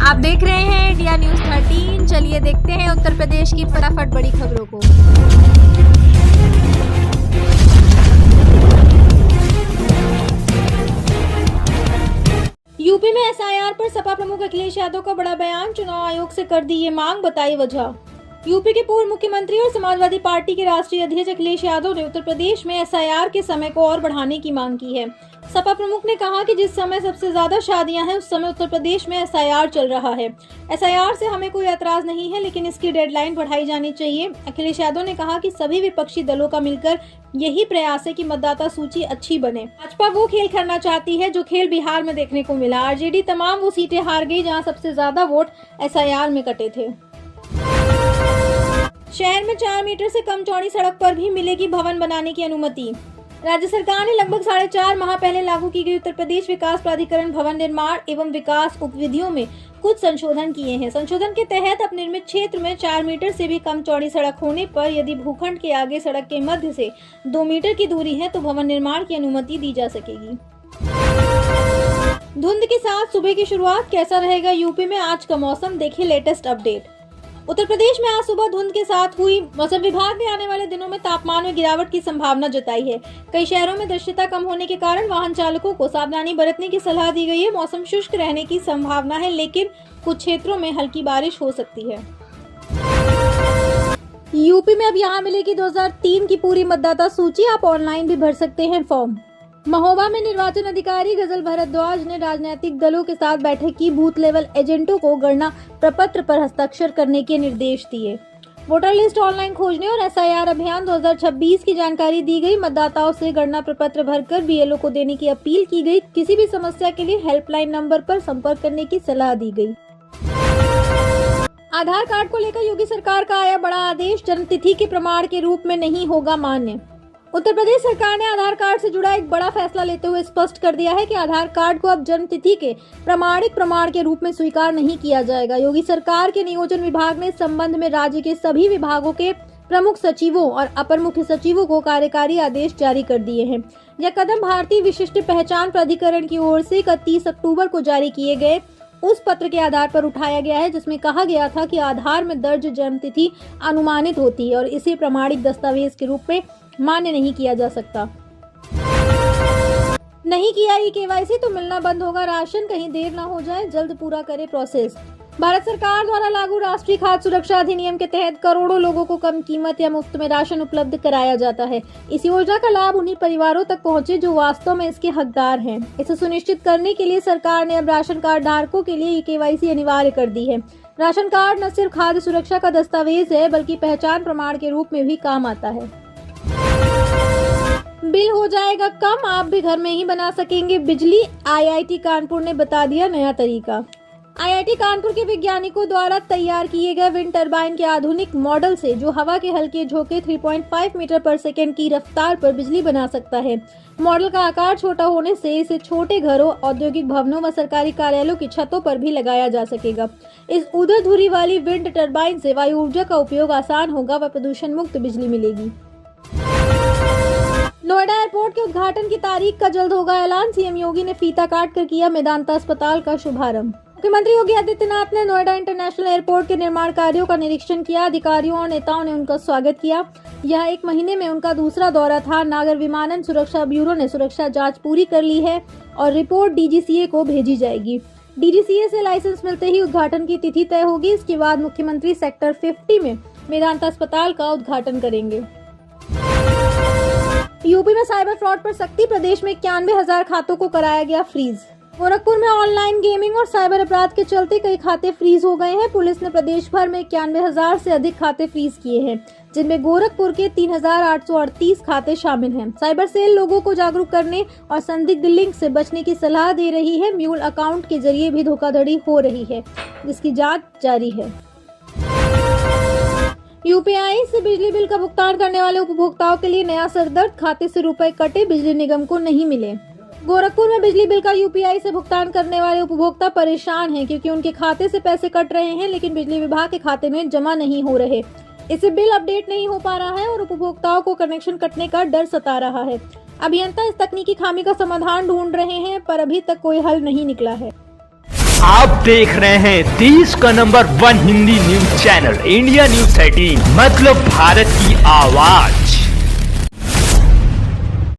आप देख रहे हैं इंडिया न्यूज 13। चलिए देखते हैं उत्तर प्रदेश की फटाफट बड़ी खबरों को। यूपी में एसआईआर पर सपा प्रमुख अखिलेश यादव का बड़ा बयान, चुनाव आयोग से कर दी ये मांग, बताई वजह। यूपी के पूर्व मुख्यमंत्री और समाजवादी पार्टी के राष्ट्रीय अध्यक्ष अखिलेश यादव ने उत्तर प्रदेश में एसआईआर के समय को और बढ़ाने की मांग की है। सपा प्रमुख ने कहा कि जिस समय सबसे ज्यादा शादियां हैं उस समय उत्तर प्रदेश में एसआईआर चल रहा है। एसआईआर से हमें कोई ऐतराज नहीं है, लेकिन इसकी डेडलाइन बढ़ाई जानी चाहिए। अखिलेश यादव ने कहा कि सभी विपक्षी दलों का मिलकर यही प्रयास है कि मतदाता सूची अच्छी बने। भाजपा वो खेल खेलना चाहती है जो खेल बिहार में देखने को मिला। आरजेडी तमाम वो सीटें हार गई जहाँ सबसे ज्यादा वोट एसआईआर में कटे थे। शहर में 4 मीटर से कम चौड़ी सड़क पर भी मिलेगी भवन बनाने की अनुमति। राज्य सरकार ने लगभग 4.5 माह पहले लागू की गई उत्तर प्रदेश विकास प्राधिकरण भवन निर्माण एवं विकास उपविधियों में कुछ संशोधन किए हैं। संशोधन के तहत अब निर्मित क्षेत्र में 4 मीटर से भी कम चौड़ी सड़क होने पर यदि भूखंड के आगे सड़क के मध्य से 2 मीटर की दूरी है तो भवन निर्माण की अनुमति दी जा सकेगी। धुंध के साथ सुबह की शुरुआत, कैसा रहेगा यूपी में आज का मौसम, देखिए लेटेस्ट अपडेट। उत्तर प्रदेश में आज सुबह धुंध के साथ हुई। मौसम विभाग ने आने वाले दिनों में तापमान में गिरावट की संभावना जताई है। कई शहरों में दृश्यता कम होने के कारण वाहन चालकों को सावधानी बरतने की सलाह दी गई है। मौसम शुष्क रहने की संभावना है, लेकिन कुछ क्षेत्रों में हल्की बारिश हो सकती है। यूपी में अब यहाँ मिलेगी 2003 की पूरी मतदाता सूची। आप ऑनलाइन भी भर सकते हैं फॉर्म। महोबा में निर्वाचन अधिकारी गजल भारद्वाज ने राजनीतिक दलों के साथ बैठक की। बूथ लेवल एजेंटों को गणना प्रपत्र पर हस्ताक्षर करने के निर्देश दिए। वोटर लिस्ट ऑनलाइन खोजने और एसआईआर अभियान 2026 की जानकारी दी गई। मतदाताओं से गणना प्रपत्र भरकर बीएलओ को देने की अपील की गई। किसी भी समस्या के लिए हेल्पलाइन नंबर पर संपर्क करने की सलाह दी गई। आधार कार्ड को लेकर योगी सरकार का आया बड़ा आदेश, जन्मतिथि के प्रमाण के रूप में नहीं होगा मान्य। उत्तर प्रदेश सरकार ने आधार कार्ड से जुड़ा एक बड़ा फैसला लेते हुए स्पष्ट कर दिया है कि आधार कार्ड को अब जन्म तिथि के प्रमाणिक प्रमाण के रूप में स्वीकार नहीं किया जाएगा। योगी सरकार के नियोजन विभाग ने इस संबंध में राज्य के सभी विभागों के प्रमुख सचिवों और अपर मुख्य सचिवों को कार्यकारी आदेश जारी कर दिए हैं। यह कदम भारतीय विशिष्ट पहचान प्राधिकरण की ओर से 31 अक्टूबर को जारी किए गए उस पत्र के आधार पर उठाया गया है जिसमें कहा गया था कि आधार में दर्ज जन्म तिथि अनुमानित होती है और इसे प्रमाणिक दस्तावेज के रूप में मान्य नहीं किया जा सकता। नहीं किया ई-केवाईसी तो मिलना बंद होगा राशन, कहीं देर न हो जाए, जल्द पूरा करे प्रोसेस। भारत सरकार द्वारा लागू राष्ट्रीय खाद्य सुरक्षा अधिनियम के तहत करोड़ों लोगों को कम कीमत या मुफ्त में राशन उपलब्ध कराया जाता है। इस योजना का लाभ उन्हीं परिवारों तक पहुंचे जो वास्तव में इसके हकदार हैं। इसे सुनिश्चित करने के लिए सरकार ने अब राशन कार्ड धारकों के लिए ई-केवाईसी अनिवार्य कर दी है। राशन कार्ड न सिर्फ खाद्य सुरक्षा का दस्तावेज है बल्कि पहचान प्रमाण के रूप में भी काम आता है। बिल हो जाएगा कम, आप भी घर में ही बना सकेंगे बिजली। आईआईटी कानपुर ने बता दिया नया तरीका। आईआईटी कानपुर के वैज्ञानिकों द्वारा तैयार किए गए विंड टरबाइन के आधुनिक मॉडल से जो हवा के हल्के झोंके 3.5 मीटर पर सेकेंड की रफ्तार पर बिजली बना सकता है। मॉडल का आकार छोटा होने से इसे छोटे घरों, औद्योगिक भवनों व सरकारी कार्यालयों की छतों पर भी लगाया जा सकेगा। इस उधर धुरी वाली विंड टरबाइन से वायु ऊर्जा का उपयोग आसान होगा व प्रदूषण मुक्त बिजली मिलेगी। नोएडा एयरपोर्ट के उद्घाटन की तारीख का जल्द होगा ऐलान। सीएम योगी ने फीता काट कर किया मेदांता अस्पताल का शुभारंभ। मुख्यमंत्री योगी आदित्यनाथ ने नोएडा इंटरनेशनल एयरपोर्ट के निर्माण कार्यों का निरीक्षण किया। अधिकारियों और नेताओं ने उनका स्वागत किया। यह 1 महीने में उनका दूसरा दौरा था। नागर विमानन सुरक्षा ब्यूरो ने सुरक्षा जांच पूरी कर ली है और रिपोर्ट डीजीसीए को भेजी जाएगी। डीजीसीए से लाइसेंस मिलते ही उद्घाटन की तिथि तय होगी। इसके बाद मुख्यमंत्री सेक्टर 50 में मेदांता अस्पताल का उद्घाटन करेंगे। यूपी में साइबर फ्रॉड पर सख्ती, प्रदेश में 91,000 खातों को कराया गया फ्रीज। गोरखपुर में ऑनलाइन गेमिंग और साइबर अपराध के चलते कई खाते फ्रीज हो गए हैं। पुलिस ने प्रदेश भर में 91,000 से अधिक खाते फ्रीज किए हैं, जिनमें गोरखपुर के 3,838 खाते शामिल हैं। साइबर सेल लोगों को जागरूक करने और संदिग्ध लिंक से बचने की सलाह दे रही है। म्यूल अकाउंट के जरिए भी धोखाधड़ी हो रही है, जिसकी जाँच जारी है। यूपीआई से बिजली बिल का भुगतान करने वाले उपभोक्ताओं के लिए नया सरदर्द, खाते से रुपए कटे, बिजली निगम को नहीं मिले। गोरखपुर में बिजली बिल का यूपीआई से भुगतान करने वाले उपभोक्ता परेशान हैं क्योंकि उनके खाते से पैसे कट रहे हैं लेकिन बिजली विभाग के खाते में जमा नहीं हो रहे। इससे बिल अपडेट नहीं हो पा रहा है और उपभोक्ताओं को कनेक्शन कटने का डर सता रहा है। अभियंता इस तकनीकी खामी का समाधान ढूंढ रहे हैं पर अभी तक कोई हल नहीं निकला है। आप देख रहे हैं देश का number 1 Hindi news channel India news 13, मतलब भारत की आवाज।